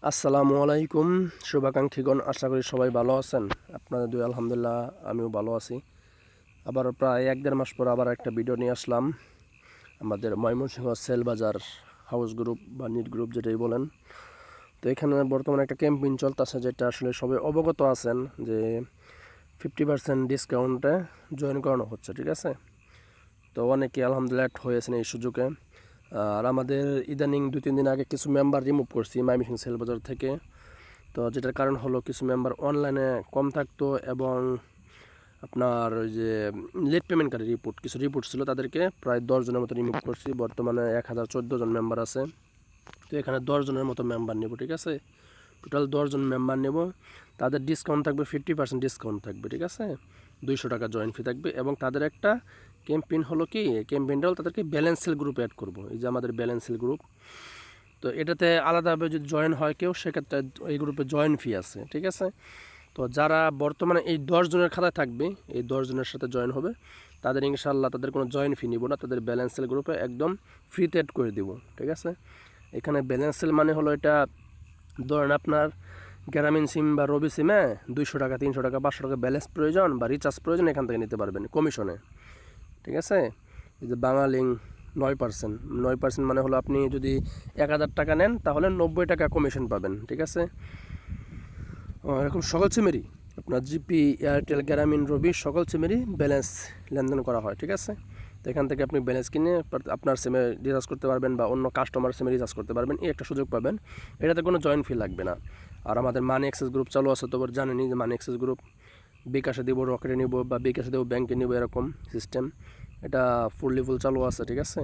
আসসালামু আলাইকুম শুভাকাঙ্ক্ষীগণ, আশা করি সবাই ভালো আছেন। আপনাদের দুই আলহামদুলিল্লাহ আমিও ভালো আছি। আবার প্রায় 1-1.5 মাস পর আবার একটা ভিডিও নিয়ে আসলাম। আমাদের ময়মনসিংহ সেল বাজার হাউস গ্রুপ বা নিট গ্রুপ যেটাই বলেন। তো এখানে বর্তমানে একটা ক্যাম্পেইন চলতেছে, যেটা আসলে সবাই অবগত আছেন যে 50% ডিসকাউন্টে জয়েন করানো হচ্ছে, ঠিক আছে। তো অনেকে আলহামদুলিল্লাহ অ্যাড হয়েছেন এই সুযোগে। আর আমাদের ইদানিং 2-3 দিন আগে কিছু মেম্বার রিমুভ করছি ময়মনসিংহ সেল বাজার থেকে। তো যেটার কারণ হলো কিছু মেম্বার অনলাইনে কম থাকতো এবং আপনার ওই যে লেট পেমেন্টকারী কিছু রিপোর্ট ছিল, তাদেরকে প্রায় 10 জনের মতো রিমুভ করছি। বর্তমানে 1014 জন মেম্বার আছে। তো এখানে 10 জনের মতো মেম্বার নেব, ঠিক আছে। টোটাল 10 জন মেম্বার নেব। তাদের ডিসকাউন্ট থাকবে 50% ডিসকাউন্ট থাকবে, ঠিক আছে। 200 টাকা জয়েন ফি থাকবে এবং তাদের একটা ক্যাম্পেইন হলো কি, ক্যাম্পেইনটা হলো তাদেরকে ব্যালেন্স সেল গ্রুপে অ্যাড করবো। এই যে আমাদের ব্যালেন্স সেল গ্রুপ, তো এটাতে আলাদাভাবে যদি জয়েন হয় কেউ, সেক্ষেত্রে এই গ্রুপে জয়েন ফি আছে, ঠিক আছে। তো যারা বর্তমানে এই 10 জনের খাতায় থাকবে, এই 10 জনের সাথে জয়েন হবে, তাদের ইনশাআল্লাহ তাদের কোনো জয়েন ফি নিব না, তাদের ব্যালেন্স সেল গ্রুপে একদম ফ্রিতে অ্যাড করে দিব, ঠিক আছে। এখানে ব্যালেন্স সেল মানে হলো, এটা ধরেন আপনার গ্রামীণ সিম বা রবি সিমে 200 টাকা 300 টাকা 500 টাকা ব্যালেন্স প্রয়োজন বা রিচার্জ প্রয়োজন, এখান থেকে নিতে পারবেন কমিশনে, ঠিক আছে। এই যে বাংলালিং 9% মানে হলো আপনি যদি 1000 টাকা নেন তাহলে 90 টাকা কমিশন পাবেন, ঠিক আছে। এরকম সকল সিমেরই আপনার জিপি, এয়ারটেল, গ্রামীণ, রবি সকল সিমেরই ব্যালেন্স লেনদেন করা হয়, ঠিক আছে। তো এখান থেকে আপনি ব্যালেন্স কিনে আপনার সিমে রিচার্জ করতে পারবেন বা অন্য কাস্টমার সিমে রিচার্জ করতে পারবেন, এই একটা সুযোগ পাবেন। এটাতে কোনো জয়েন ফি লাগবে না। আর আমাদের মানি অ্যাক্সেস গ্রুপ চালু আছে, তো জানেনই যে মানি অ্যাক্সেস গ্রুপ বিকাশে দিব, রকেটে নিব বা বিকাশে দেবো ব্যাংকে নিব, এরকম সিস্টেম। এটা ফুল চালু আছে, ঠিক আছে।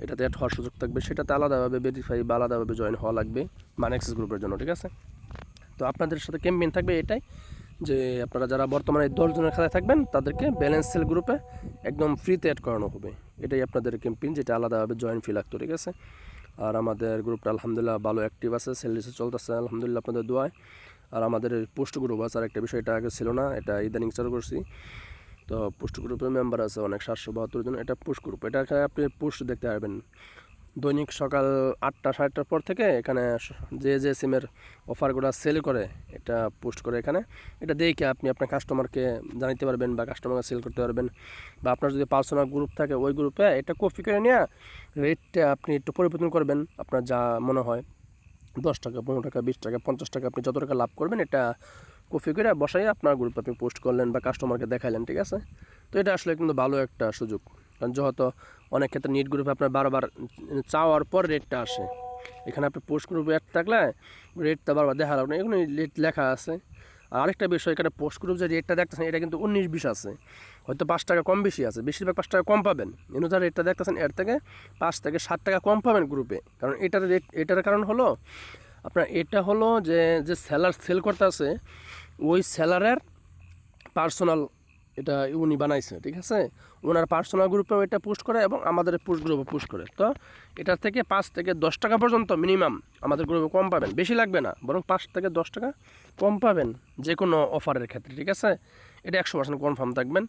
এটাতে অ্যাড হওয়ার সুযোগ থাকবে, সেটাতে আলাদাভাবে ভেরিফাই বা আলাদাভাবে জয়েন হওয়া লাগবে মানি অ্যাক্সেস গ্রুপের জন্য, ঠিক আছে। তো আপনাদের সাথে ক্যাম্পেইন থাকবে এটাই যে আপনারা যারা বর্তমানে 10 জনের খাতায় থাকবেন, তাদেরকে ব্যালেন্স সেল গ্রুপে একদম ফ্রিতে অ্যাড করানো হবে। এটাই আপনাদের ক্যাম্পেইন, যেটা আলাদাভাবে জয়েন ফি লাগতো, ঠিক আছে। আর আমাদের গ্রুপটা আলহামদুলিল্লাহ ভালো অ্যাক্টিভ আছে, সেল চলতেছে আলহামদুলিল্লাহ আপনাদের দোয়ায়। আর আমাদের পোস্ট গ্রুপ আছে, আর একটা বিষয়, এটা আগে ছিল না, এটা ইদানিং চালু করছি। তো পোস্ট গ্রুপের মেম্বার আছে অনেক, 772 জন। এটা পোস্ট গ্রুপ, এটা আপনি পোস্ট দেখতে পারবেন দৈনিক সকাল 8টা 8:30টার পর থেকে। এখানে যে সিমের অফারগুলো সেল করে এটা পোস্ট করে এখানে, এটা দেখে আপনি আপনার কাস্টমারকে জানাতে পারবেন বা কাস্টমারকে সেল করতে পারবেন। বা আপনার যদি পার্সোনাল গ্রুপ থাকে, ওই গ্রুপে এটা কপি করে নিয়ে রেটটা আপনি একটু পরিবর্তন করবেন, আপনার যা মনে হয় 10 টাকা 15 টাকা 20 টাকা 50 টাকা আপনি যত টাকা লাভ করবেন, এটা কপি করে বসাই আপনার গ্রুপে আপনি পোস্ট করলেন বা কাস্টমারকে দেখাইলেন, ঠিক আছে। তো এটা আসলে কিন্তু ভালো একটা সুযোগ, কারণ যেহেতু অনেক ক্ষেত্রে নিট গ্রুপে আপনার বারবার চাওয়ার পর রেটটা আসে। এখানে আপনি পোস্ট গ্রুপে অ্যাড থাকলে রেটটা বারবার দেখা লাগবে না, এগুলো রেট লেখা আছে। আর আরেকটা বিষয়, এখানে পোস্ট গ্রুপ যে রেটটা দেখতেছেন, এটা কিন্তু 19-20 আছে, হয়তো 5 টাকা কম বেশি আছে, বেশিরভাগ 5 টাকা কম পাবেন। এনে যারা রেটটা দেখতেছেন, এর থেকে 5 থেকে 7 টাকা কম পাবেন গ্রুপে। কারণ এটার কারণ হলো আপনার, এটা হলো যে সেলার সেল করতে আছে, ওই সেলারের পার্সোনাল, এটা উনি বানাইছে, ঠিক আছে। ওনার পার্সোনাল গ্রুপেও এটা পোস্ট করে এবং আমাদের পোস্ট গ্রুপে পোস্ট করে। তো এটার থেকে 5 থেকে 10 টাকা পর্যন্ত মিনিমাম আমাদের গ্রুপে কম পাবেন, বেশি লাগবে না, বরং 5 থেকে 10 টাকা কম পাবেন যে কোনো অফারের ক্ষেত্রে, ঠিক আছে। এটা 100% কনফার্ম থাকবেন,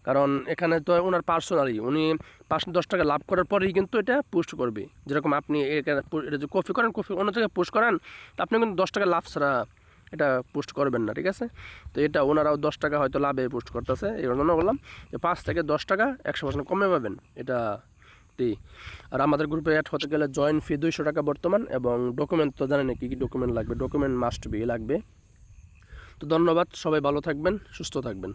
কারণ এখানে তো ওনার পার্সোনালি উনি 5-10 টাকা লাভ করার পরেই কিন্তু এটা পোস্ট করবে। যেরকম আপনি এটা যে কপি করেন, কপি অন্য জায়গায় পোস্ট করেন, তো আপনি কিন্তু 10 টাকা লাভ ছাড়া এটা পোস্ট করবেন না, ঠিক আছে। তো এটা ওনারাও 10 টাকা হয়তো লাভে পোস্ট করতেছে, এই জন্য বললাম যে 5 থেকে 10 টাকা 100% কমে পাবেন এটা। আর আমাদের গ্রুপে অ্যাড হতে গেলে জয়েন ফি 200 টাকা বর্তমান, এবং ডকুমেন্ট তো জানেন কী কী ডকুমেন্ট লাগবে, ডকুমেন্ট মাস্ট বি লাগবে। তো ধন্যবাদ, সবাই ভালো থাকবেন, সুস্থ থাকবেন।